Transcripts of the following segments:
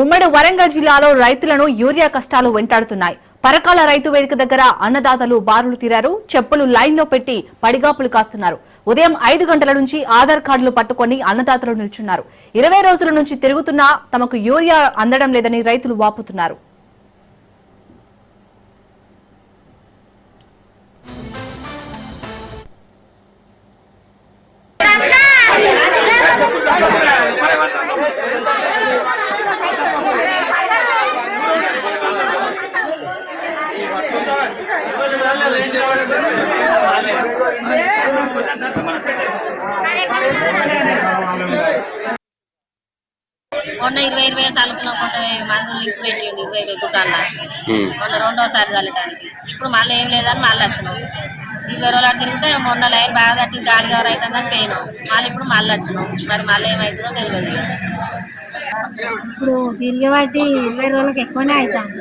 ఉమ్మడి వరంగల్ జిల్లాలో రైతులను యూరియా కష్టాలు వెంటాడుతున్నాయి. పరకాల రైతు వేదిక దగ్గర అన్నదాతలు బారులు తీరారు. చెప్పులు లైన్లో పెట్టి పడిగాపులు కాస్తున్నారు. ఉదయం 5 గంటల నుంచి ఆధార్ కార్డులు పట్టుకుని అన్నదాతలు నిల్చున్నారు. 20 రోజుల నుంచి తిరుగుతున్నా తమకు యూరియా అందడం లేదని రైతులు వాపోతున్నారు. మొన్న 20 సార్లు మందులు లింక్ పెట్టిండు 20 దుకాణాల మొన్న రెండోసారి చల్లటానికి. ఇప్పుడు మళ్ళీ ఏం లేదని మళ్ళీ వచ్చినాం. 20 రోజులు తిరిగితే మొన్న లైన్ బాగా తట్టి గాలి కవర్ అవుతుందని పోయినాం. మళ్ళీ ఇప్పుడు మళ్ళీ వచ్చినాం. మరి మళ్ళీ ఏమవుతుందో తెలియదు. ఇప్పుడు తిరిగి బట్టి 20 రోజులకు ఎక్కువనే అవుతాను.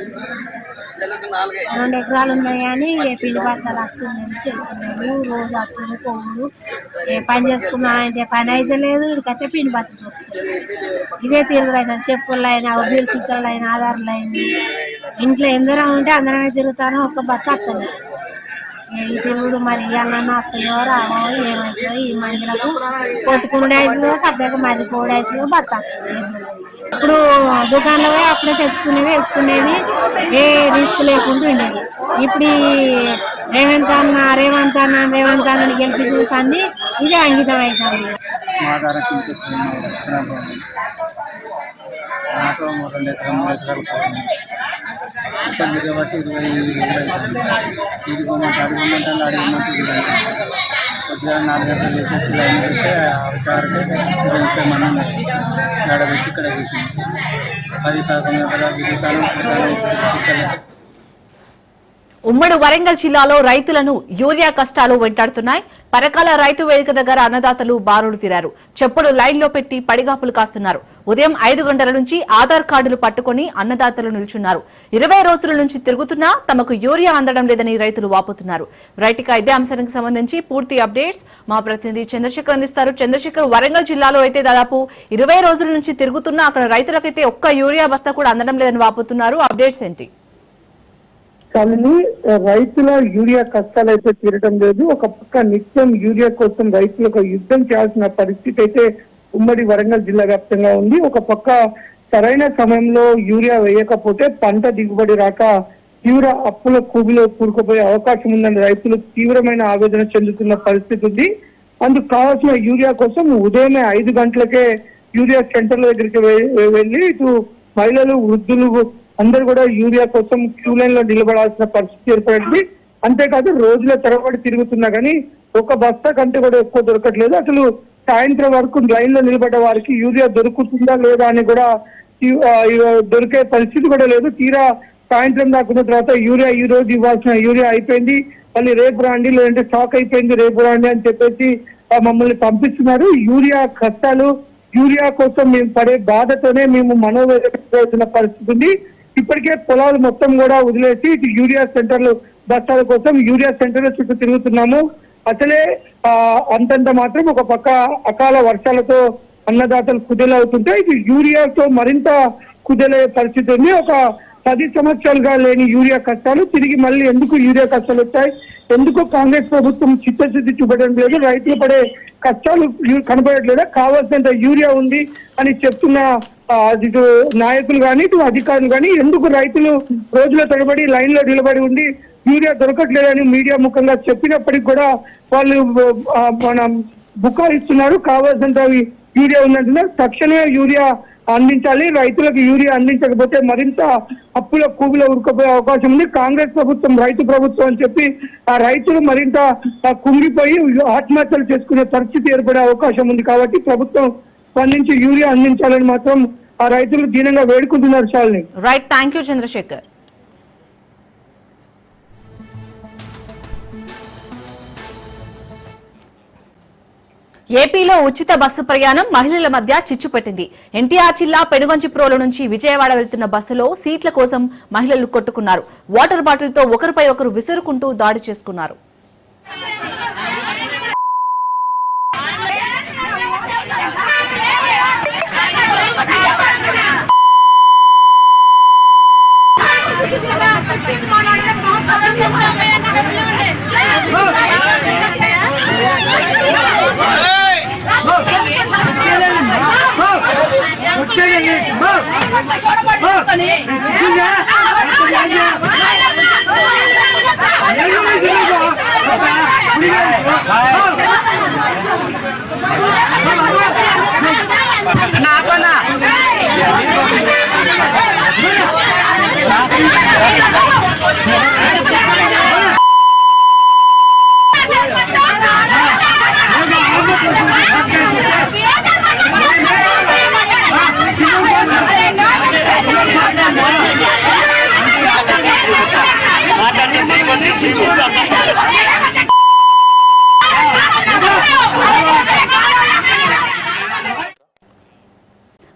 2 ఎకరాలు ఉన్నాయి కానీ పిండి బట్టలు వచ్చిందని చేస్తున్నాము. రోజు వచ్చి పోవులు ఏ పని చేసుకున్నామంటే పని అయితే లేదు. ఇక్కడైతే పిండి బట్టలు ఇదే తిరుగుడు అవుతుంది. చెప్పులు అయినా బిల్ సీసాలు అయినా ఆధార్లు అయినా ఇంట్లో ఎందరో ఉంటే అందరమే తిరుగుతాను. ఒక్క బట్ట వస్తుంది. ఈ తిరుగుడు మరి ఇవ్వాలన్నా వస్తాయో రావో ఏమవుతుందో. ఈ మందులకు కొట్టుకునే అవుతుందో సభ్యంగా మరి పోవడం అవుతుందో బట్ట వస్తుంది. ఇప్పుడు దుకాణంలో అప్పుడే తెచ్చుకునేవి వేసుకునేది ఏ రిస్క్ లేకుండా ఉండేది. ఇప్పుడు రేవంత్ అన్నని గెలిపి చూసాన్ని ఇదే అంకితం అవుతుంది. నాకు 2 ఎకరాలు 3 ఎకరాలు ఇక్కడ తిరగబట్టి 20 ఇది పోమంటే అడిగమంటే కొద్దిగా 4 గంటలు వేసి వచ్చి లైన్ పెట్టి ఆచారకి 20 మంది ఆడబెట్టి ఇక్కడ కూర్చున్నాం. 10-11 ఎకరాలు దిగుతాను. ఉమ్మడి వరంగల్ జిల్లాలో రైతులను యూరియా కష్టాలు వెంటాడుతున్నాయి. పరకాల రైతు వేదిక దగ్గర అన్నదాతలు బారులు తీరారు. చెప్పులు లైన్లో పెట్టి పడిగాపులు కాస్తున్నారు. ఉదయం 5 గంటల నుంచి ఆధార్ కార్డులు పట్టుకుని అన్నదాతలు నిల్చున్నారు. 20 రోజుల నుంచి తిరుగుతున్నా తమకు యూరియా అందడం లేదని రైతులు వాపోతున్నారు. రైతుగా ఇదే అంశానికి సంబంధించి పూర్తి అప్డేట్స్ మా ప్రతినిధి చంద్రశేఖర్ అందిస్తారు. చంద్రశేఖర్, వరంగల్ జిల్లాలో అయితే దాదాపు 20 రోజుల నుంచి తిరుగుతున్నా అక్కడ రైతులకైతే ఒక్క యూరియా బస్తా కూడా అందడం లేదని వాపోతున్నారు. అప్డేట్స్ ఏంటి? కానీ రైతుల యూరియా కష్టాలు అయితే తీరడం లేదు. ఒక పక్క నిత్యం యూరియా కోసం రైతులకు యుద్ధం చేయాల్సిన పరిస్థితి అయితే ఉమ్మడి వరంగల్ జిల్లా వ్యాప్తంగా ఉంది. ఒక పక్క సరైన సమయంలో యూరియా వేయకపోతే పంట దిగుబడి రాక తీవ్ర అప్పుల కూబిలో కూరుకుపోయే అవకాశం ఉందని రైతులు తీవ్రమైన ఆవేదన చెందుతున్న పరిస్థితి ఉంది. అందుకు కావాల్సిన యూరియా కోసం ఉదయమే 5 గంటలకే యూరియా సెంటర్ల దగ్గరికి వెళ్ళి ఇటు మహిళలు, వృద్ధులు అందరూ కూడా యూరియా కోసం క్యూ లైన్ లో నిలబడాల్సిన పరిస్థితి ఏర్పడింది. అంతేకాదు రోజుల తరబడి తిరుగుతున్నా కానీ ఒక బస్తా కంటే కూడా ఎక్కువ దొరకట్లేదు. అసలు సాయంత్రం వరకు లైన్ లో నిలబడ్డ వారికి యూరియా దొరుకుతుందా లేదా అని కూడా దొరికే పరిస్థితి కూడా లేదు. తీరా సాయంత్రం దాకున్న తర్వాత యూరియా ఈ రోజు ఇవ్వాల్సిన యూరియా అయిపోయింది, మళ్ళీ రేపు రాండి, లేదంటే స్టాక్ అయిపోయింది రేపు రాండి అని చెప్పేసి మమ్మల్ని పంపిస్తున్నారు. యూరియా కష్టాలు, యూరియా కోసం మేము పడే బాధతోనే మేము మనోవేదన పరిస్థితి ఉంది. ఇప్పటికే పొలాలు మొత్తం కూడా వదిలేసి ఇటు యూరియా సెంటర్లు బస్తాల కోసం యూరియా సెంటర్ల చుట్టూ తిరుగుతున్నాము. అసలే అంతంత మాత్రం ఒక పక్క అకాల వర్షాలతో అన్నదాతలు కుదేలవుతుంటే ఇటు యూరియాతో మరింత కుదేలయ్యే పరిస్థితి ఉంది. ఒక 10 సంవత్సరాలుగా లేని యూరియా కష్టాలు తిరిగి మళ్ళీ ఎందుకు యూరియా కష్టాలు వచ్చాయి, ఎందుకు కాంగ్రెస్ ప్రభుత్వం చిత్తశుద్ధి చూపడం లేదు, రైతులు పడే కష్టాలు కనబడట్లేదా, కావాల్సినంత యూరియా ఉంది అని చెప్తున్న ఇటు నాయకులు కానీ ఇటు అధికారులు కానీ ఎందుకు రైతులు రోజుల తరబడి లైన్ లో నిలబడి ఉండి యూరియా దొరకట్లేదని మీడియా ముఖంగా చెప్పినప్పటికీ కూడా వాళ్ళు మన బుకాయిస్తున్నారు. కావాల్సినంత యూరియా ఉందంటున్నారు. తక్షణమే యూరియా అందించాలి. రైతులకు యూరియా అందించకపోతే మరింత అప్పుల కూబిలో ఉరుకుపోయే అవకాశం ఉంది. కాంగ్రెస్ ప్రభుత్వం రైతు ప్రభుత్వం అని చెప్పి ఆ రైతులు మరింత కుంగిపోయి ఆత్మహత్యలు చేసుకునే పరిస్థితి ఏర్పడే అవకాశం ఉంది. కాబట్టి ప్రభుత్వం స్పందించి యూరియా అందించాలని మాత్రం ఆ రైతులు దీనంగా వేడుకుంటున్నారు. Shalini. Right, thank you Chandrasekhar. ఏపీలో ఉచిత బస్సు ప్రయాణం మహిళల మధ్య చిచ్చు పెట్టింది. ఎన్టీఆర్ జిల్లా పెనుగంచిప్రోలు నుంచి విజయవాడ వెళ్తున్న బస్సులో సీట్ల కోసం మహిళలు కొట్టుకున్నారు. వాటర్ బాటిల్తో ఒకరిపై ఒకరు విసురుకుంటూ దాడి చేసుకున్నారు.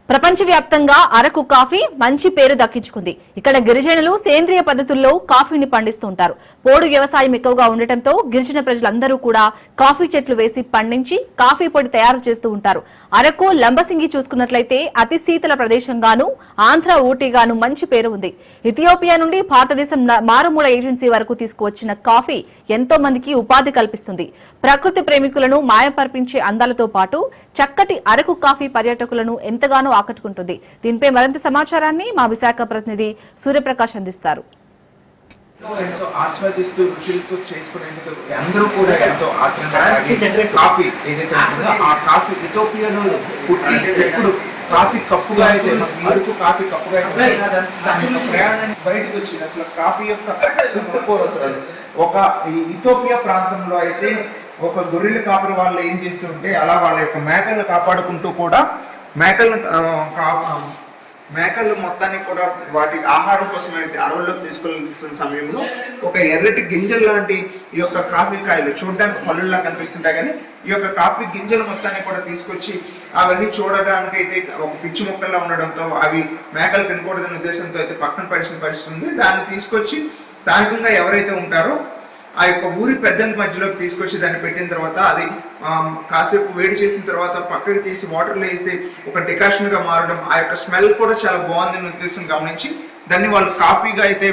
ప్రపంచవ్యాప్తంగా అరకు కాఫీ మంచి పేరు దక్కించుకుంది. ఇక్కడ గిరిజనులు సేంద్రియ పద్ధతుల్లో కాఫీని పండిస్తుంటారు. పోడు వ్యవసాయం ఎక్కువగా ఉండటంతో గిరిజన ప్రజలందరూ కూడా కాఫీ చెట్లు వేసి పండించి కాఫీ పొడి తయారు చేస్తూ ఉంటారు. అరకు లంబసింగి చూసుకున్నట్లయితే అతి శీతల ప్రదేశంగాను, ఆంధ్ర ఊటీగాను మంచి పేరు ఉంది. ఇథియోపియా నుండి భారతదేశం మారుమూల ఏజెన్సీ వరకు తీసుకువచ్చిన కాఫీ ఎంతో మందికి ఉపాధి కల్పిస్తుంది. ప్రకృతి ప్రేమికులను మాయపర్పించే అందాలతో పాటు చక్కటి అరకు కాఫీ పర్యాటకులను ఎంతగానో ఆకట్టుకుంటుంది. దీనిపై మరింత సమాచారాన్ని మా విశాఖ ప్రతినిధి సూర్యప్రకాష్ అందిస్తారు. ఎంతో ఆస్వాదిస్తూ రుచులతో చేసుకునేందుకు అందరూ కూడా ఎంతో ఆత్రంగా కాఫీ ఏదైతే ఉంటుందో ఆ కాఫీ ఇథియోపియాలో పుట్టి ఎప్పుడు కాఫీ కప్పుగా అయితే అరకు కాఫీ కప్పుగా దాని ప్రయాణానికి బయటకు వచ్చింది. అసలు కాఫీ యొక్క పుట్టుపోవతరాలు ఒక ఇథియోపియా ప్రాంతంలో అయితే ఒక గొర్రెల కాపరి వాళ్ళు ఏం చేస్తుంటే అలా వాళ్ళ యొక్క మేకలను కాపాడుకుంటూ కూడా మేకలు మొత్తాన్ని కూడా వాటి ఆహారం కోసం అయితే అడవుల్లోకి తీసుకెళ్తున్న సమయంలో ఒక ఎర్రటి గింజలు లాంటి ఈ యొక్క కాఫీ కాయలు చూడడానికి పళ్ళులా కనిపిస్తుంటాయి, కానీ ఈ యొక్క కాఫీ గింజలు మొత్తాన్ని కూడా తీసుకొచ్చి అవన్నీ చూడడానికి అయితే ఒక పిచ్చి మొక్కల్లా ఉండడంతో అవి మేకలు తినకూడదనే ఉద్దేశంతో అయితే పక్కన పరిస్థితి పరిస్థితుంది. దాన్ని తీసుకొచ్చి స్థానికంగా ఎవరైతే ఉంటారో ఆ యొక్క ఊరి పెద్దల మధ్యలోకి తీసుకొచ్చి దాన్ని పెట్టిన తర్వాత అది కాసేపు వేడి చేసిన తర్వాత పక్కకి తీసి వాటర్లో వేస్తే ఒక డికాషన్గా మారడం, ఆ యొక్క స్మెల్ కూడా చాలా బాగుందని ఉద్దేశం గమనించి దాన్ని వాళ్ళు కాఫీగా అయితే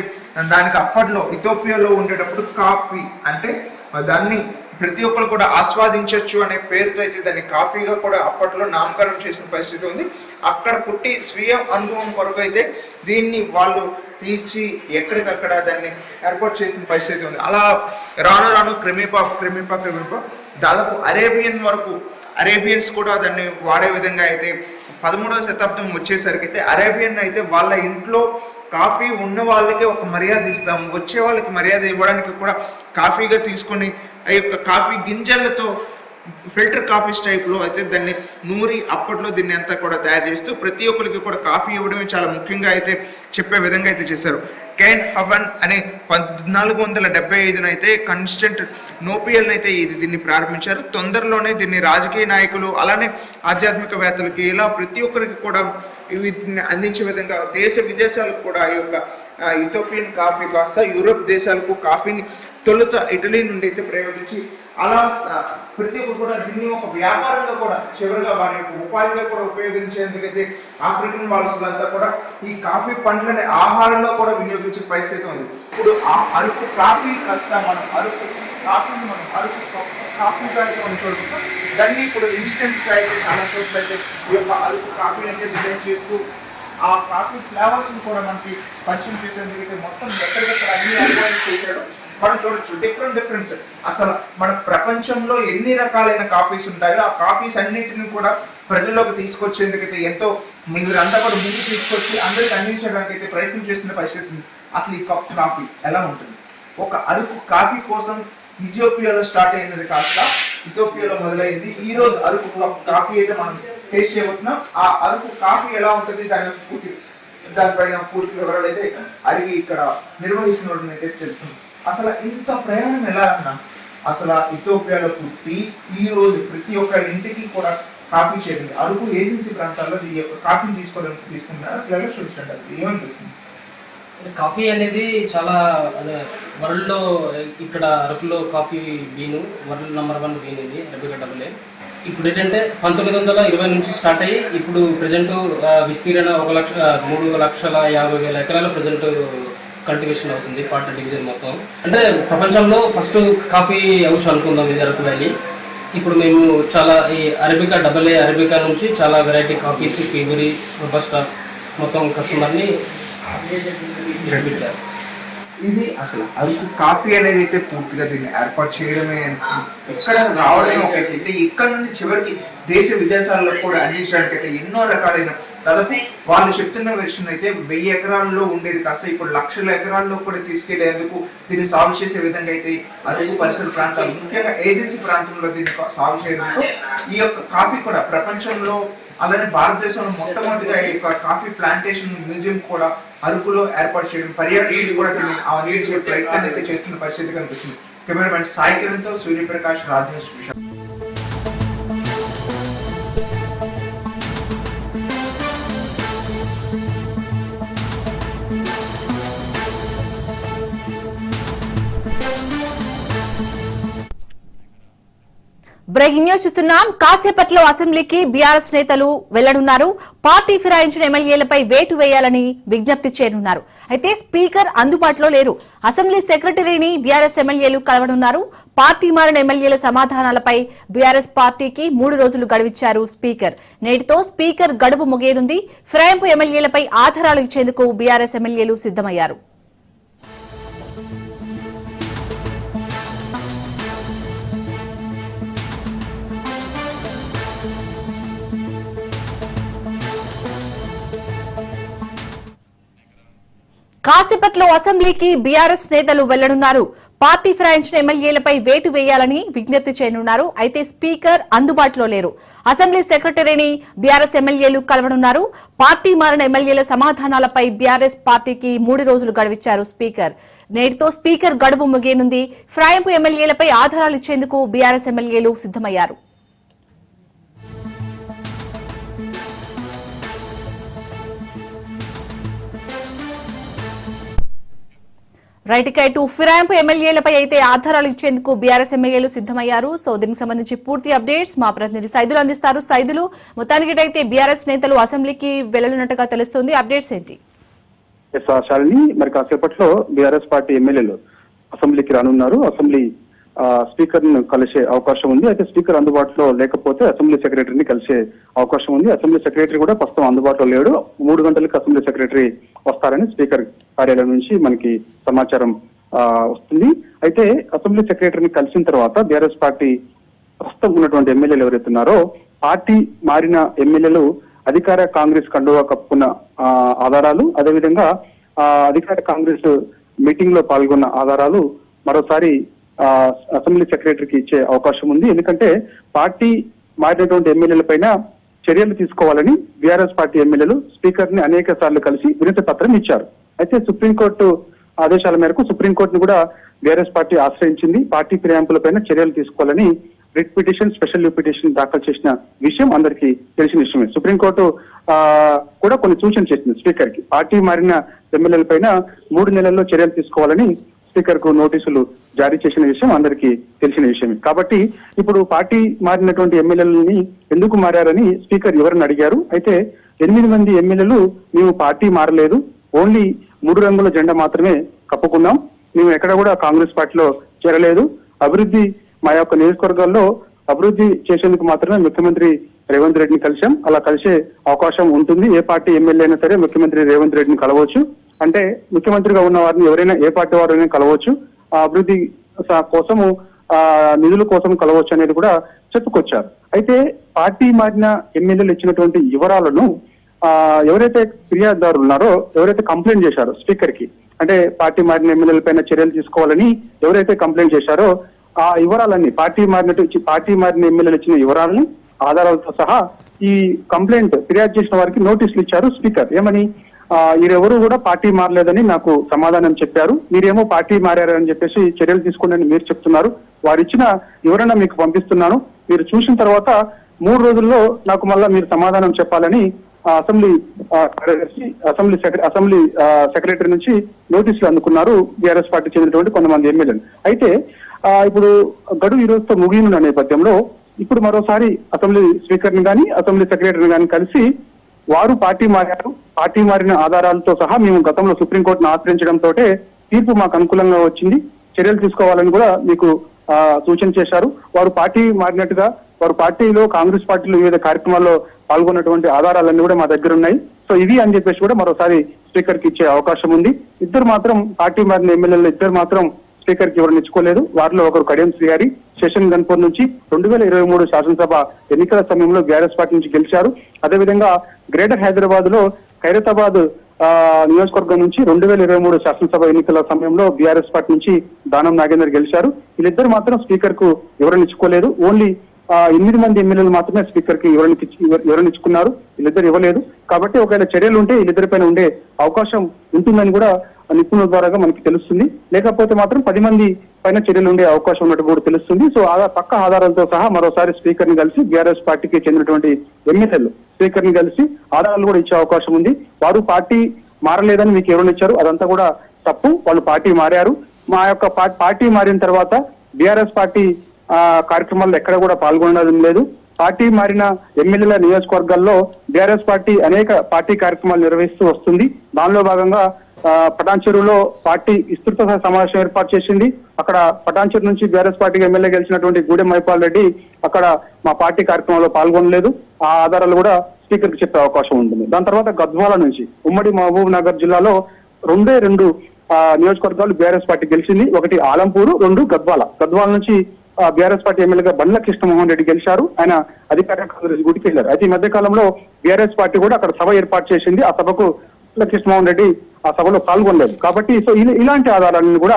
దానికి అప్పట్లో ఇథియోపియాలో ఉండేటప్పుడు కాఫీ అంటే దాన్ని ప్రతి ఒక్కరు కూడా ఆస్వాదించవచ్చు అనే పేరుతో అయితే దాన్ని కాఫీగా కూడా అప్పట్లో నామకరణం చేసిన పరిస్థితి ఉంది. అక్కడ పుట్టి స్వీయ అనుభవం కొరకు అయితే దీన్ని వాళ్ళు తీర్చి ఎక్కడికక్కడ దాన్ని ఏర్పాటు చేసిన పరిస్థితి ఉంది. అలా రాను రాను క్రమేపా దాదాపు అరేబియన్స్ కూడా దాన్ని వాడే విధంగా అయితే 13వ శతాబ్దం వచ్చేసరికి అయితే అరేబియన్ అయితే వాళ్ళ ఇంట్లో కాఫీ ఉన్న వాళ్ళకే ఒక మర్యాద ఇస్తాం, వచ్చే వాళ్ళకి మర్యాద ఇవ్వడానికి కూడా కాఫీగా తీసుకొని ఆ యొక్క కాఫీ గింజలతో ఫిల్టర్ కాఫీస్ టైప్లో అయితే దాన్ని నూరి అప్పట్లో దీన్ని అంతా కూడా తయారు చేస్తూ ప్రతి ఒక్కరికి కూడా కాఫీ ఇవ్వడమే చాలా ముఖ్యంగా అయితే చెప్పే విధంగా అయితే చేశారు. కెన్ హవన్ అనే 1475 అయితే కన్స్టెంట్ నోపియల్ అయితే దీన్ని ప్రారంభించారు. తొందరలోనే దీన్ని రాజకీయ నాయకులు అలానే ఆధ్యాత్మికవేత్తలకి ఇలా ప్రతి ఒక్కరికి కూడా వీటిని అందించే విధంగా దేశ విదేశాలకు కూడా ఈ యొక్క ఇథియోపియన్ కాఫీ కాస్త యూరోప్ దేశాలకు కాఫీని తొలుత ఇటలీ నుండి అయితే ప్రయోగించి అలా ప్రతి ఒక్కరు కూడా దీన్ని ఒక వ్యాపారంగా కూడా చివరిగా వారి యొక్క ఉపాధిగా కూడా ఉపయోగించేందుకైతే ఆఫ్రికన్ వాళ్ళంతా కూడా ఈ కాఫీ పండ్లని ఆహారంలో కూడా వినియోగించే పరిస్థితి ఉంది. ఇప్పుడు ఆ అరకు కాఫీ కాస్త మనం అరకు కాఫీని కాఫీగా అయితే మనం చూడుకుంటాం. దాన్ని ఇప్పుడు ఇన్స్టెంట్గా అయితే చాలా చోట్ల అయితే ఈ యొక్క అరకు కాఫీ అయితే డిజైన్ చేస్తూ ఆ కాఫీ ఫ్లేవర్స్ని కూడా మనకి పరిచయం చేసేందుకైతే మొత్తం ఎక్కడికక్కడ అన్ని అభివృద్ధి చేశాడు. మనం చూడొచ్చు డిఫరెన్స్ అసలు మన ప్రపంచంలో ఎన్ని రకాలైన కాఫీస్ ఉంటాయో ఆ కాఫీస్ అన్నింటినీ కూడా ప్రజల్లోకి తీసుకొచ్చేందుకైతే ఎంతో మీరంతా కూడా ముందు తీసుకొచ్చి అందరికి అందించడానికి అయితే ప్రయత్నం చేస్తున్న పరిస్థితి ఉంది. అసలు ఈ కప్ కాఫీ ఎలా ఉంటుంది? ఒక అరకు కాఫీ కోసం ఇథియోపియాలో స్టార్ట్ అయినది కాస్త ఇథియోపియాలో మొదలైంది. ఈ రోజు అరకు కాఫీ అయితే మనం టేస్ట్ చేయబోతున్నాం. ఆ అరకు కాఫీ ఎలా ఉంటుంది దానిపైన పూర్తి వివరాలు అయితే అడిగి ఇక్కడ నిర్వహిస్తున్న అయితే తెలుస్తుంది. అసలు ఇంత ప్రయాణం ఎలా అన్నా అసలు ఇథియోపియాలో పుట్టి ఈ రోజు ప్రతి ఒక్క ఇంటికి కూడా కాఫీ చేరింది. అరకు ఏజెన్సీ ప్రాంతాల్లో ఈ యొక్క కాఫీని తీసుకుంటున్నారు. అసలు ఎలా చూస్తుంటారు, ఏమనిపిస్తుంది? కాఫీ అనేది చాలా వరల్డ్లో ఇక్కడ అరకులో coffee bean world number 1 bean ఇది అరబికా డబుల్. ఇప్పుడు ఏంటంటే 1920 నుంచి స్టార్ట్ అయ్యి ఇప్పుడు ప్రజెంట్ విస్తీరణ 3,50,000 ఎకరాల ప్రజెంట్ కల్టివేషన్ అవుతుంది పార్ట్ డివిజన్ మొత్తం. అంటే ప్రపంచంలో ఫస్ట్ కాఫీ హౌస్ అనుకుందాం ఇది అరకు వ్యాలీ. ఇప్పుడు మేము చాలా ఈ అరబికా AA అరబికా నుంచి చాలా వెరైటీ కాఫీస్, పీగురి, రోబస్టా మొత్తం కస్టమర్ని డిస్ట్రిబ్యూట్ చేస్తాం. ఇది అసలు అరకు కాఫీ అనేది అయితే పూర్తిగా దీన్ని ఏర్పాటు చేయడమే, ఇక్కడ రావడమే ఒక అయితే ఇక్కడ నుండి చివరికి దేశ విదేశాల్లో కూడా అందించడానికి అయితే ఎన్నో రకాలైన దాదాపు వాళ్ళు చెప్తున్న వెర్షన్ అయితే 1000 ఎకరాల్లో ఉండేది కాస్త ఇప్పుడు లక్షల ఎకరాల్లో కూడా తీసుకెళ్లేందుకు దీన్ని సాగు చేసే విధంగా అయితే అరకు పరిసర ప్రాంతాలు ముఖ్యంగా ఏజెన్సీ ప్రాంతంలో దీన్ని సాగు చేయడంతో ఈ యొక్క కాఫీ కూడా ప్రపంచంలో అలానే భారతదేశంలో మొట్టమొదటిగా ఈ యొక్క కాఫీ ప్లాంటేషన్ మ్యూజియం కూడా అరకులో ఏర్పాటు చేయడం, పర్యాటకులు కూడా దీన్ని అందించే ప్రయత్నాన్ని అయితే చేస్తున్న పరిస్థితి కనిపిస్తుంది. కెమెరామెన్ సాయి కిరణ్ తో సూర్యప్రకాష్, రాజేష్ విశాల్. బ్రేకింగ్ న్యూస్ చూస్తున్నాం. కాసేపట్లో అసెంబ్లీకి బీఆర్ఎస్ నేతలు వెళ్లనున్నారు. పార్టీ ఫిరాయించిన ఎమ్మెల్యేలపై వేటు వేయాలని విజ్ఞప్తి చేయనున్నారు. అయితే స్పీకర్ అందుబాటులో లేరు. అసెంబ్లీ సెక్రటరీని బీఆర్ఎస్ ఎమ్మెల్యేలు కలవనున్నారు. పార్టీ మారిన ఎమ్మెల్యేల సమాధానాలపై బీఆర్ఎస్ పార్టీకి 3 రోజులు గడువిచ్చారు స్పీకర్. నేటితో స్పీకర్ గడువు ముగియనుంది. ఫిరాయింపు ఎమ్మెల్యేలపై ఆధారాలు ఇచ్చేందుకు బీఆర్ఎస్ ఎమ్మెల్యేలు సిద్దమయ్యారు. కాసేపట్లో అసెంబ్లీకి బీఆర్ఎస్ నేతలు వెళ్లనున్నారు. పార్టీ ఫిరాయించిన ఎమ్మెల్యేలపై వేటు వేయాలని విజ్ఞప్తి చేయనున్నారు. అయితే స్పీకర్ అందుబాటులో లేరు. అసెంబ్లీ సెక్రటరీని బీఆర్ఎస్ ఎమ్మెల్యేలు కలవనున్నారు. పార్టీ మారిన ఎమ్మెల్యేల సమాధానాలపై బీఆర్ఎస్ పార్టీకి 3 రోజులు గడువిచ్చారు స్పీకర్. నేటితో స్పీకర్ గడువు ముగియనుంది. ఫిరాయింపు ఎమ్మెల్యేలపై ఆధారాలు ఇచ్చేందుకు బీఆర్ఎస్ ఎమ్మెల్యేలు సిద్దమయ్యారు. రైట్ ఇటు ఫిరాయింపు ఎమ్మెల్యేలపై అయితే ఆధారాలు ఇచ్చేందుకు బీఆర్ఎస్ ఎమ్మెల్యేలు సిద్దమయ్యారు. సో దీనికి సంబంధించి పూర్తి అప్డేట్స్ మా ప్రతినిధి సైదులు అందిస్తారు. సైదులు, మొత్తానికి అయితే బీఆర్ఎస్ నేతలు అసెంబ్లీకి వెళ్లనున్నట్టుగా తెలుస్తుంది. అప్డేట్స్ ఏంటి? శాలిని, మరి కాసేపట్లో బీఆర్ఎస్ పార్టీ ఎమ్మెల్యేలు అసెంబ్లీకి రానున్నారు. అసెంబ్లీ స్పీకర్ ను కలిసే అవకాశం ఉంది. అయితే స్పీకర్ అందుబాటులో లేకపోతే అసెంబ్లీ సెక్రటరీని కలిసే అవకాశం ఉంది. అసెంబ్లీ సెక్రటరీ కూడా ప్రస్తుతం అందుబాటులో లేడు. 3 గంటలకు అసెంబ్లీ సెక్రటరీ వస్తారని స్పీకర్ కార్యాలయం నుంచి మనకి సమాచారం వస్తుంది. అయితే అసెంబ్లీ సెక్రటరీని కలిసిన తర్వాత బీఆర్ఎస్ పార్టీ ప్రస్తుతం ఉన్నటువంటి ఎమ్మెల్యేలు ఎవరైతే ఉన్నారో పార్టీ మారిన ఎమ్మెల్యేలు అధికార కాంగ్రెస్ కండువా కప్పుకున్న ఆధారాలు, అదేవిధంగా అధికార కాంగ్రెస్ మీటింగ్ లో పాల్గొన్న ఆధారాలు మరోసారి అసెంబ్లీ సెక్రటరీకి ఇచ్చే అవకాశం ఉంది. ఎందుకంటే పార్టీ మారినటువంటి ఎమ్మెల్యేల పైన చర్యలు తీసుకోవాలని బీఆర్ఎస్ పార్టీ ఎమ్మెల్యేలు స్పీకర్ ని అనేక సార్లు కలిసి వినతి పత్రం ఇచ్చారు. అయితే సుప్రీంకోర్టు ఆదేశాల మేరకు సుప్రీంకోర్టును కూడా బీఆర్ఎస్ పార్టీ ఆశ్రయించింది. పార్టీ ఫిరాయింపులపైన చర్యలు తీసుకోవాలని writ petition, special leave petition దాఖలు చేసిన విషయం అందరికీ తెలిసిన విషయమే. సుప్రీంకోర్టు కూడా కొన్ని సూచనలు చేసింది స్పీకర్ కి. పార్టీ మారిన ఎమ్మెల్యేల పైన 3 నెలల్లో చర్యలు తీసుకోవాలని స్పీకర్ కు నోటీసులు జారీ చేసిన విషయం అందరికీ తెలిసిన విషయమే. కాబట్టి ఇప్పుడు పార్టీ మారినటువంటి ఎమ్మెల్యేలని ఎందుకు మారారని స్పీకర్ ఎవరిని అడిగారు. అయితే 8 మంది ఎమ్మెల్యేలు మేము పార్టీ మారలేదు, ఓన్లీ 3 రంగుల జెండా మాత్రమే కప్పుకున్నాం, మేము ఎక్కడ కూడా కాంగ్రెస్ పార్టీలో చేరలేదు, అభివృద్ధి మా యొక్క నియోజకవర్గాల్లో అభివృద్ధి చేసేందుకు మాత్రమే ముఖ్యమంత్రి రేవంత్ రెడ్డిని కలిశాం, అలా కలిసే అవకాశం ఉంటుంది. ఏ పార్టీ ఎమ్మెల్యే అయినా సరే ముఖ్యమంత్రి రేవంత్ రెడ్డిని కలవచ్చు, అంటే ముఖ్యమంత్రిగా ఉన్న వారిని ఎవరైనా ఏ పార్టీ వారైనా కలవచ్చు, ఆ అభివృద్ధి కోసము నిధుల కోసం కలవచ్చు అనేది కూడా చెప్పుకొచ్చారు. అయితే పార్టీ మారిన ఎమ్మెల్యేలు ఇచ్చినటువంటి వివరాలను ఎవరైతే ఫిర్యాదుదారులు ఉన్నారో, ఎవరైతే కంప్లైంట్ చేశారో స్పీకర్ కి, అంటే పార్టీ మారిన ఎమ్మెల్యేల పైన చర్యలు తీసుకోవాలని ఎవరైతే కంప్లైంట్ చేశారో ఆ వివరాలన్నీ పార్టీ మారిన ఎమ్మెల్యేలు ఇచ్చిన వివరాలని ఆధారాలతో సహా ఈ కంప్లైంట్ ఫిర్యాదు చేసిన వారికి నోటీసులు ఇచ్చారు స్పీకర్. ఏమని, వీరెవరు కూడా పార్టీ మారలేదని నాకు సమాధానం చెప్పారు, మీరేమో పార్టీ మారారని చెప్పేసి చర్యలు తీసుకోండి మీరు చెప్తున్నారు, వారిచ్చిన వివరణ మీకు పంపిస్తున్నాను, మీరు చూసిన తర్వాత 3 రోజుల్లో నాకు మళ్ళా మీరు సమాధానం చెప్పాలని అసెంబ్లీ సెక్రటరీ నుంచి నోటీసులు అందుకున్నారు బీఆర్ఎస్ పార్టీ చెందినటువంటి కొంతమంది ఎమ్మెల్యేలు. అయితే ఇప్పుడు గడువు ఈ రోజుతో ముగియనున్న నేపథ్యంలో ఇప్పుడు మరోసారి అసెంబ్లీ స్పీకర్ ని కానీ అసెంబ్లీ సెక్రటరీని కానీ కలిసి వారు పార్టీ మారారు, పార్టీ మారిన ఆధారాలతో సహా మేము గతంలో సుప్రీంకోర్టును ఆశ్రయించడంతో తీర్పు మాకు అనుకూలంగా వచ్చింది, చర్యలు తీసుకోవాలని కూడా మీకు సూచన చేశారు. వారు పార్టీ మారినట్టుగా వారు పార్టీలో కాంగ్రెస్ పార్టీలో వివిధ కార్యక్రమాల్లో పాల్గొన్నటువంటి ఆధారాలన్నీ కూడా మా దగ్గర ఉన్నాయి. సో ఇవి అని చెప్పేసి కూడా మరోసారి స్పీకర్ కి ఇచ్చే అవకాశం ఉంది. ఇద్దరు మాత్రం పార్టీ మారిన ఎమ్మెల్యేలు ఇద్దరు మాత్రం స్పీకర్ కి ఎవరిని ఇచ్చుకోలేదు. వారిలో ఒకరు కడియం శ్రీహరి శేషన్ గన్పూర్ నుంచి 2023 శాసనసభ ఎన్నికల సమయంలో బీఆర్ఎస్ పార్టీ నుంచి గెలిచారు. అదేవిధంగా గ్రేటర్ హైదరాబాద్ లో ఖైరతాబాద్ నియోజకవర్గం నుంచి 2023 శాసనసభ ఎన్నికల సమయంలో బీఆర్ఎస్ పార్టీ నుంచి దానం నాగేందర్ గెలిచారు. వీళ్ళిద్దరు మాత్రం స్పీకర్ కు ఎవరిని ఇచ్చుకోలేదు. ఓన్లీ 8 మంది ఎమ్మెల్యేలు మాత్రమే స్పీకర్ కి ఎవరిని ఇచ్చుకున్నారు. వీళ్ళిద్దరు ఇవ్వలేదు. కాబట్టి ఒకవేళ చర్యలు ఉంటే వీళ్ళిద్దరిపైన ఉండే అవకాశం ఉంటుందని కూడా నిపుణుల ద్వారా మనకి తెలుస్తుంది. లేకపోతే మాత్రం 10 మంది పైన చర్యలు ఉండే అవకాశం ఉన్నట్టు కూడా తెలుస్తుంది. సో పక్క ఆధారాలతో సహా మరోసారి స్పీకర్ ని కలిసి బీఆర్ఎస్ పార్టీకి చెందినటువంటి ఎమ్మెల్యేలు స్పీకర్ ని కలిసి ఆధారాలు కూడా ఇచ్చే అవకాశం ఉంది. వారు పార్టీ మారలేదని మీకు ఎవరు ఇచ్చారు, అదంతా కూడా తప్పు. వాళ్ళు పార్టీ మారారు. మా యొక్క పార్టీ మారిన తర్వాత బీఆర్ఎస్ పార్టీ కార్యక్రమాల్లో ఎక్కడ కూడా పాల్గొనడం లేదు. పార్టీ మారిన ఎమ్మెల్యేల నియోజకవర్గాల్లో బీఆర్ఎస్ పార్టీ అనేక పార్టీ కార్యక్రమాలు నిర్వహిస్తూ వస్తుంది. దానిలో భాగంగా పటాన్చెరులో పార్టీ విస్తృత సమావేశం ఏర్పాటు చేసింది. అక్కడ పటాన్చెరు నుంచి బీఆర్ఎస్ పార్టీకి ఎమ్మెల్యే గెలిచినటువంటి గూడెం మైపాల్ రెడ్డి అక్కడ మా పార్టీ కార్యక్రమంలో పాల్గొనలేదు. ఆ ఆధారాలు కూడా స్పీకర్ కి చెప్పే అవకాశం ఉంటుంది. దాని తర్వాత గద్వాల నుంచి ఉమ్మడి మహబూబ్ నగర్ జిల్లాలో 2 నియోజకవర్గాలు బీఆర్ఎస్ పార్టీ గెలిచింది. ఒకటి ఆలంపూరు, 2 గద్వాల నుంచి బీఆర్ఎస్ పార్టీ ఎమ్మెల్యేగా బండ్ల కృష్ణమోహన్ రెడ్డి గెలిచారు. ఆయన అధికార కాంగ్రెస్ గుడికి వెళ్లారు. అయితే ఈ మధ్య కాలంలో బీఆర్ఎస్ పార్టీ కూడా అక్కడ సభ ఏర్పాటు చేసింది. ఆ సభకు బండ్ల కృష్ణమోహన్ రెడ్డి ఆ సభలో పాల్గొనలేదు. కాబట్టి సో ఇలాంటి ఆధారాలను కూడా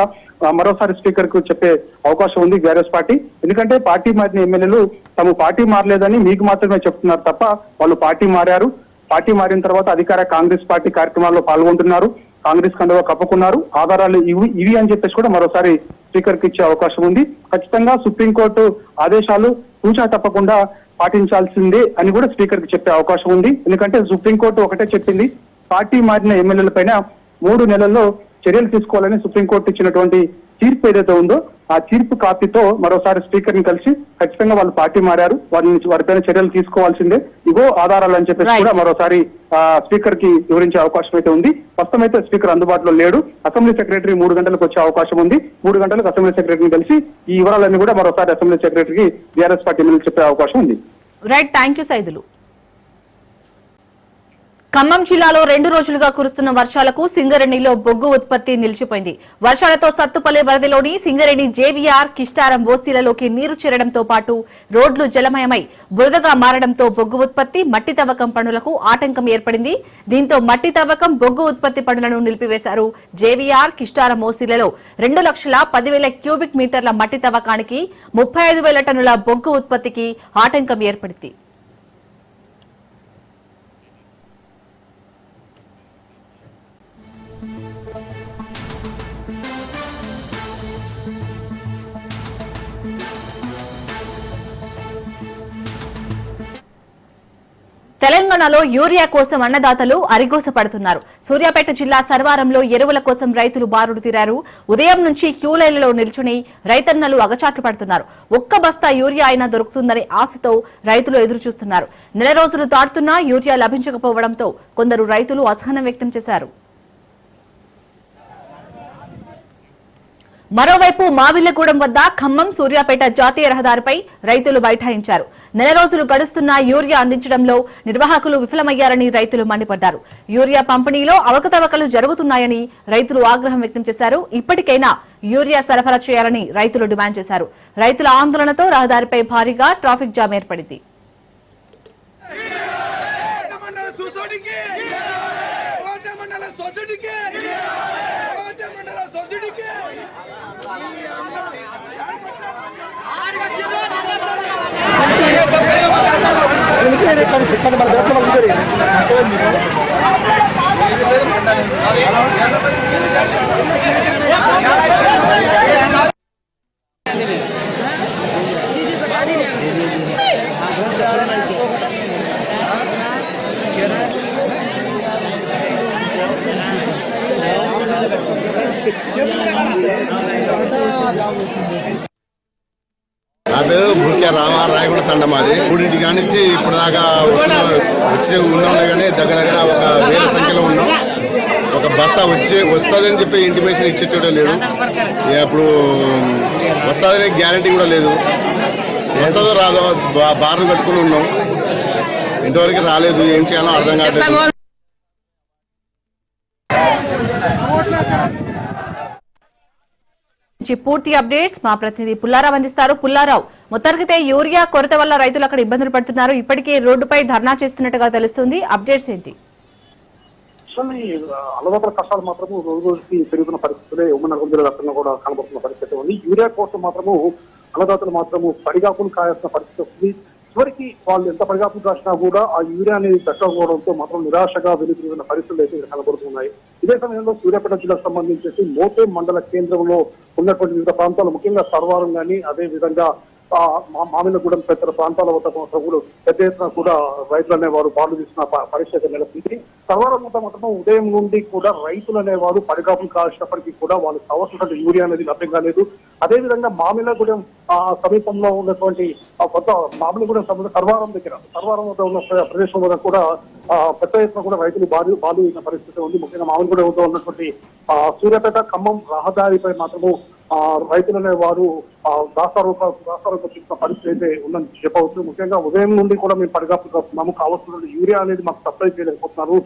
మరోసారి స్పీకర్ కు చెప్పే అవకాశం ఉంది బీఆర్ఎస్ పార్టీ. ఎందుకంటే పార్టీ మారిన ఎమ్మెల్యేలు తాము పార్టీ మారలేదని మీకు మాత్రమే చెప్తున్నారు తప్ప వాళ్ళు పార్టీ మారారు. పార్టీ మారిన తర్వాత అధికార కాంగ్రెస్ పార్టీ కార్యక్రమాల్లో పాల్గొంటున్నారు. కాంగ్రెస్ కండువా కప్పుకున్నారు. ఆధారాలు ఇవి అని చెప్పేసి కూడా మరోసారి స్పీకర్ కి ఇచ్చే అవకాశం ఉంది. ఖచ్చితంగా సుప్రీంకోర్టు ఆదేశాలు తూచా తప్పకుండా పాటించాల్సిందే అని కూడా స్పీకర్ కి చెప్పే అవకాశం ఉంది. ఎందుకంటే సుప్రీంకోర్టు ఒకటే చెప్పింది, పార్టీ మారిన ఎమ్మెల్యేల పైన 3 నెలల్లో చర్యలు తీసుకోవాలని సుప్రీంకోర్టు ఇచ్చినటువంటి తీర్పు ఏదైతే ఉందో ఆ తీర్పు కాపీతో మరోసారి స్పీకర్ ని కలిసి ఖచ్చితంగా వాళ్ళు పార్టీ మారారు, వారిపైన చర్యలు తీసుకోవాల్సిందే, ఇగో ఆధారాలు అని చెప్పేసి కూడా మరోసారి స్పీకర్ కి వివరించే అవకాశం అయితే ఉంది. ప్రస్తుతం అయితే స్పీకర్ అందుబాటులో లేడు. అసెంబ్లీ సెక్రటరీ 3 గంటలకు వచ్చే అవకాశం ఉంది. 3 గంటలకు అసెంబ్లీ సెక్రటరీని కలిసి ఈ వివరాలన్నీ కూడా మరోసారి అసెంబ్లీ సెక్రటరీకి బీఆర్ఎస్ పార్టీ ఎమ్మెల్యేలు చెప్పే అవకాశం ఉంది. Right, thank you Saidulu. Khammam జిల్లాలో 2 రోజులుగా కురుస్తున్న వర్షాలకు సింగరేణిలో బొగ్గు ఉత్పత్తి నిలిచిపోయింది. వర్షాలతో సత్తుపల్లి వరదలోని సింగరేణి జేవీఆర్, కిస్టారం ఓసీలలోకి నీరు చేరడంతో పాటు రోడ్లు జలమయమై బురదగా మారడంతో బొగ్గు ఉత్పత్తి, మట్టి తవ్వకం పనులకు ఆటంకం ఏర్పడింది. దీంతో మట్టి తవ్వకం, బొగ్గు ఉత్పత్తి పనులను నిలిపివేశారు. జేవీఆర్, కిస్టారం ఓసీలలో 2,10,000 క్యూబిక్ మీటర్ల మట్టి తవ్వకానికి 35,000 టన్నుల బొగ్గు ఉత్పత్తికి ఆటంకం ఏర్పడింది. తెలంగాణలో యూరియా కోసం అన్నదాతలు అరిగోస పడుతున్నారు. సూర్యాపేట జిల్లా సర్వారంలో ఎరువుల కోసం రైతులు బారులు తీరారు. ఉదయం నుంచి క్యూలైన్లలో నిల్చుని రైతన్నలు అగచాట్లు పడుతున్నారు. ఒక్క బస్తా యూరియా అయినా దొరుకుతుందనే ఆశతో రైతులు ఎదురు చూస్తున్నారు. 4 రోజులు దాటుతున్నా యూరియా లభించకపోవడంతో కొందరు రైతులు అసహనం వ్యక్తం చేశారు. మరోవైపు మావిళ్లగూడెం వద్ద ఖమ్మం సూర్యాపేట జాతీయ రహదారిపై రైతులు బైఠాయించారు. 4 రోజులు గడుస్తున్నా యూరియా అందించడంలో నిర్వాహకులు విఫలమయ్యారని రైతులు మండిపడ్డారు. యూరియా పంపిణీలో అవకతవకలు జరుగుతున్నాయని రైతులు ఆగ్రహం వ్యక్తం చేశారు. ఇప్పటికైనా యూరియా సరఫరా చేయాలని రైతులు డిమాండ్ చేశారు. రైతుల ఆందోళనతో రహదారిపై భారీగా ట్రాఫిక్ జామ్ ఏర్పడింది. నా పేరు భూక్య రామ, రాయగూడ తండ మాది. 3 కానించి ఇప్పుడు దాకా వచ్చి ఉన్నాం కానీ దగ్గర 1000 సంఖ్యలో ఉన్నాం. ఒక బస్తా వస్తుందని చెప్పి ఇంటిమేషన్ ఇచ్చేటోడే లేడు. ఇప్పుడు వస్తుందనే గ్యారంటీ కూడా లేదు. వస్తుందో రాదో బార్లు కట్టుకుని ఉన్నాం, ఇంతవరకు రాలేదు. ఏం చేయాలో అర్థం కావట్లేదు. పూర్తి అప్డేట్స్ మా ప్రతినిధి పుల్లారావు అందిస్తారు. పుల్లారావు, మొత్తానికైతే యూరియా కొరత వల్ల రైతులు అక్కడ ఇబ్బందులు పడుతున్నారు. ఇప్పటికే రోడ్డుపై ధర్నా చేస్తున్నట్టుగా తెలుస్తుంది. అప్డేట్స్ ఏంటి? అన్నదాతల కష్టాలు మాత్రము రోజు రోజుకి పెరుగుతున్న పరిస్థితులే ఉమ్మడి నల్గొండ జిల్లా వ్యాప్తంగా కూడా కనబడుతున్న పరిస్థితి ఉంది. యూరియా కోసం మాత్రము అన్నదాతలు మాత్రము పడిగాపులు కాయాల్సిన పరిస్థితి వస్తుంది. చివరికి వాళ్ళు ఎంత పడిగాపులు కాసినా కూడా ఆ యూరియా అనేది దక్కకపోవడంతో మాత్రం నిరాశగా వెలుగుతున్న పరిస్థితులు అయితే కనబడుతున్నాయి. ఇదే సమయంలో సూర్యాపేట జిల్లాకు సంబంధించి మోతే మండల కేంద్రంలో ఉన్నటువంటి వివిధ ప్రాంతాలు, ముఖ్యంగా సర్వారం కానీ అదే విధంగా మామిలగూడెం తదితర ప్రాంతాల వద్ద కూడా పెద్ద ఎత్తున కూడా రైతులు అనేవారు బాలు తీసుకున్న పరిస్థితి నెలకొంది. సర్వారం వద్ద మాత్రం ఉదయం నుండి కూడా రైతులు అనేవారు పడిగాపులు కాల్చినప్పటికీ కూడా వాళ్ళకి కావాల్సినటువంటి యూరియా అనేది లభ్యం కాలేదు. అదేవిధంగా మామిలగూడెం సమీపంలో ఉన్నటువంటి కొత్త మామిలగూడెం సర్వారం వద్ద ఉన్న ప్రదేశం వద్ద కూడా పెద్ద ఎత్తున కూడా రైతులు బాలు అయిన పరిస్థితి ఉంది. ముఖ్యంగా మామిలగూడెం వద్ద ఉన్నటువంటి సూర్యాపేట ఖమ్మం రహదారిపై మాత్రము రైతులు అనేవారు రాస్తారోకో చూసిన పరిస్థితి అయితే ఉందని చెప్పవచ్చు. ముఖ్యంగా ఉదయం నుండి కూడా మేము పడిగాపులు కాస్తున్నాము, కావాల్సినటువంటి యూరియా అనేది మాకు సప్లై చేయలేకపోతున్నారు.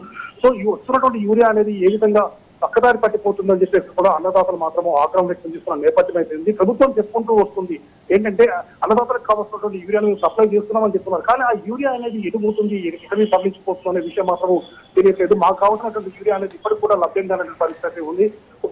సో ఈ వస్తున్నటువంటి యూరియా అనేది ఏ విధంగా పక్కదారి పట్టిపోతుందని చెప్పేసి కూడా అన్నదాతలు మాత్రం ఆగ్రహం వ్యక్తం చేస్తున్న నేపథ్యం అయితే ఉంది. ప్రభుత్వం చెప్పుకుంటూ వస్తుంది ఏంటంటే అన్నదాతలకు కావాల్సినటువంటి యూరియాను సప్లై చేస్తున్నామని చెప్తున్నారు. కానీ ఆ యూరియా అనేది ఎటుపోతుంది, ఎక్కడికి తరలించిపోతుంది అనే విషయం మాత్రం తెలియట్లేదు. మాకు కావాల్సినటువంటి యూరియా అనేది ఇప్పటికి కూడా లభ్యం కానటువంటి పరిస్థితి ఉంది.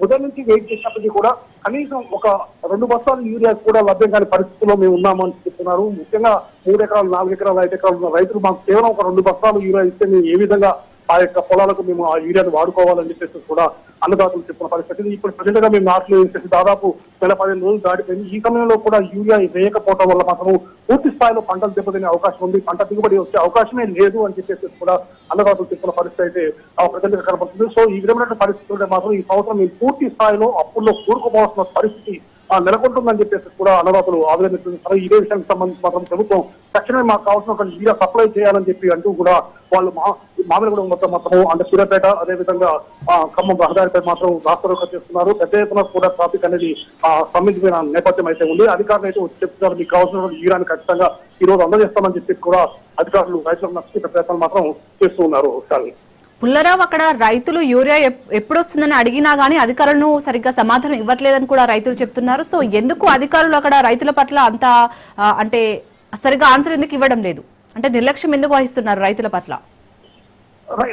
ఉదయం నుంచి వెయిట్ చేసినప్పటికీ కూడా కనీసం ఒక 2 బస్తాలు యూరియా కూడా లభ్యం కాని పరిస్థితుల్లో మేము ఉన్నామని చెప్తున్నారు. ముఖ్యంగా 3 ఎకరాలు 4 ఎకరాలు 5 ఎకరాలు ఉన్న రైతులు మాకు కేవలం ఒక 2 బస్తాలు యూరియా ఇస్తే మేము ఏ విధంగా ఆ యొక్క పొలాలకు మేము ఆ యూరియాను వాడుకోవాలని చెప్పేసి కూడా అన్నదాతలు చెప్తున్న పరిస్థితి. ఇప్పుడు ప్రజెంట్ గా మేము నాట్లు వేసేసి దాదాపు 15 రోజులు దాటిపోయింది. ఈ సమయంలో కూడా యూరియా వేయకపోవడం వల్ల మాత్రం పూర్తి స్థాయిలో పంటలు దెబ్బతినే అవకాశం ఉంది, పంట దిగుబడి వచ్చే అవకాశమే లేదు అని చెప్పేసి కూడా అన్నదాతలు చెప్తున్న పరిస్థితి అయితే ప్రజెంట్ గా కనబడుతుంది. సో ఈ విధమైన పరిస్థితుల్లో మాత్రం ఈ సంవత్సరం మేము పూర్తి స్థాయిలో అప్పుల్లో కూరుకుపోవాల్సిన పరిస్థితి నెలకొంటుందని చెప్పేసి కూడా అన్నదాతలు ఆవేదన చెందుతున్నారు. ఇదే విషయానికి సంబంధించి మాత్రం ప్రభుత్వం తక్షణమే మాకు కావాల్సినటువంటి యూరియా సప్లై చేయాలని చెప్పి అంటూ కూడా వాళ్ళు మామిడిగూడెం మొత్తం అంటే సూర్యాపేట అదేవిధంగా ఖమ్మం రహదారిపై మాత్రం రాస్తారోకో చేస్తున్నారు. పెద్ద ఎత్తున కూడా ట్రాఫిక్ అనేది స్తంభించిపోయిన నేపథ్యం అయితే ఉంది. అధికారులు అయితే వచ్చి చెప్తున్నారు మీకు కావాల్సినటువంటి యూరియాని ఖచ్చితంగా ఈ రోజు అందజేస్తామని చెప్పి కూడా అధికారులు రైతులకు నచ్చే ప్రయత్నాలు మాత్రం చేస్తూ ఉన్నారు. పుల్లారావు, అక్కడ రైతులు యూరియా ఎప్పుడు వస్తుందని అడిగినా గానీ అధికారులను సరిగ్గా సమాధానం ఇవ్వట్లేదని కూడా రైతులు చెప్తున్నారు. సో ఎందుకు అధికారులు అక్కడ రైతుల పట్ల అంత అంటే సరిగ్గా ఆన్సర్ ఎందుకు ఇవ్వడం లేదు, అంటే నిర్లక్ష్యం ఎందుకు వహిస్తున్నారు రైతుల పట్ల?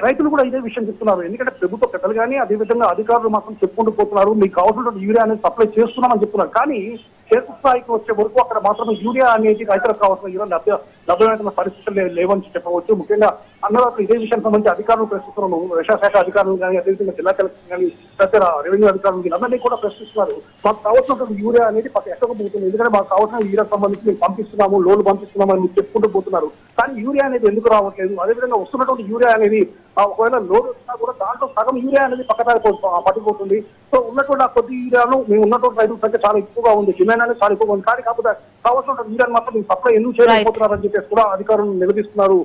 రైతులు కూడా ఇదే విషయం చెప్తున్నారు. ఎందుకంటే ప్రభుత్వ పెద్దలు కానీ అదేవిధంగా అధికారులు మాత్రం చెప్పుకుంటూ పోతున్నారు మీకు కావాల్సినటువంటి యూరియా అనేది సప్లై చేస్తున్నామని చెప్తున్నారు. కానీ క్షేత్ర స్థాయికి వచ్చే వరకు అక్కడ మాత్రం యూరియా అనేది రైతులకు కావాల్సిన యూరియా లభ్యమైన పరిస్థితులు లేవని చెప్పవచ్చు. ముఖ్యంగా అన్నదాతలు ఇదే విషయానికి సంబంధించి అధికారులు ప్రశ్నిస్తున్నాము. శాఖ అధికారులు కానీ అదేవిధంగా జిల్లా కలెక్టర్ కానీ తదితర రెవెన్యూ అధికారులు కానీ అందరినీ కూడా ప్రశ్నిస్తున్నారు. మాకు కావాల్సినటువంటి యూరియా అనేది ఎక్కడికి పోతుంది, ఎందుకంటే మాకు కావాల్సిన యూరియా సంబంధించి మేము పంపిస్తున్నాము, లోన్లు పంపిస్తున్నాము అని చెప్పుకుంటూ పోతున్నారు. కానీ యూరియా అనేది ఎందుకు రావట్లేదు, అదేవిధంగా వస్తున్నటువంటి యూరియా అనేది ఒకవేళ లోన్ వచ్చినా కూడా దాంట్లో సగం యూరియా అనేది పక్కదారి పట్టిపోతుంది. సో ఉన్నటువంటి ఆ కొద్ది యూరియాను మేము ఉన్నటువంటి రైతుల సంఖ్య చాలా ఎక్కువగా ఉంది, డిమాండ్ అనేది చాలా ఎక్కువగా ఉంది. కానీ కాకపోతే కావాల్సిన యూరియాను మాత్రం మేము సప్లై ఎందుకు చేయలేకపోతున్నారని చెప్పేసి కూడా అధికారులు నిలదీస్తున్నారు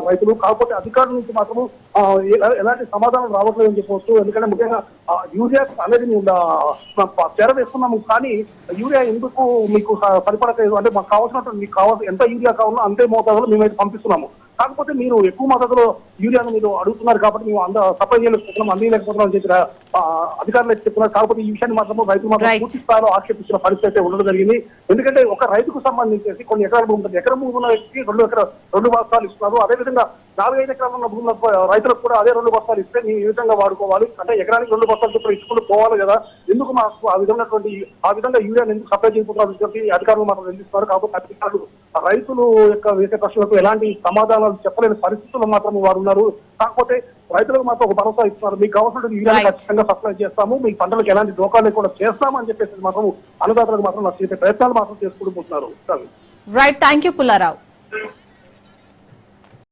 రైతులు. కాకపోతే అధికారుల నుంచి మాత్రం ఎలాంటి సమాధానం రావట్లేదని చెప్పవచ్చు. ఎందుకంటే ముఖ్యంగా యూరియా అనేది మేము చేరవేస్తున్నాము, కానీ యూరియా ఎందుకు మీకు సరిపడలేదు అంటే మాకు కావాల్సినటువంటి మీకు కావాల్సిన ఎంత యూరియా కావాలో అంతే మోతాదులో మేమైతే పంపిస్తున్నాము. కాకపోతే మీరు ఎక్కువ మద్దతులో యూరియాను మీరు అడుగుతున్నారు కాబట్టి మేము సప్లై చేయలేకపోతున్నాం, అందించలేకపోతున్నాం అని చెప్పిన అధికారులు అయితే చెప్తున్నారు. కాకపోతే ఈ విషయాన్ని మాత్రం రైతులు మాత్రం పూర్తి స్థాయిలో ఆక్షేపించిన పరిస్థితి అయితే ఉండడం జరిగింది. ఎందుకంటే ఒక రైతుకు సంబంధించి కొన్ని ఎకరాల భూమి ఉంటుంది, ఎకరం భూమి ఉన్న వ్యక్తికి 2 బస్తాలు ఇస్తున్నారు. అదేవిధంగా 4-5 ఎకరాలు ఉన్న భూముల రైతులకు కూడా అదే 2 బస్తాలు ఇస్తే మేము ఏ విధంగా వాడుకోవాలి, అంటే ఎకరానికి 2 బస్తాలు చొప్పున ఇచ్చుకుంటూ పోవాలి కదా, ఎందుకు మాకు ఆ విధంగా యూరియాను ఎందుకు సప్లై చేయకపోతున్నారు చెప్పి అధికారులు మాత్రం నిందిస్తున్నారు. కాబట్టి అధికారులు రైతులు యొక్క వేసే ప్రశ్నలకు ఎలాంటి సమాధానాలు చెప్పలేని పరిస్థితుల్లో మాత్రం వారు ఉన్నారు. కాకపోతే రైతులకు మాత్రం ఒక భరోసా ఇస్తున్నారు, మీకు కావాల్సిన యూరియా ఖచ్చితంగా సప్లై చేస్తాము, మీ పంటలకు ఎలాంటి దోకాలు లేకుండా చేస్తామని చెప్పేసి మాత్రం అన్నదాతలకు మాత్రం నచ్చే ప్రయత్నాలు మాత్రం చేసుకుంటూ పోతున్నారు. Right, thank you Pullarao.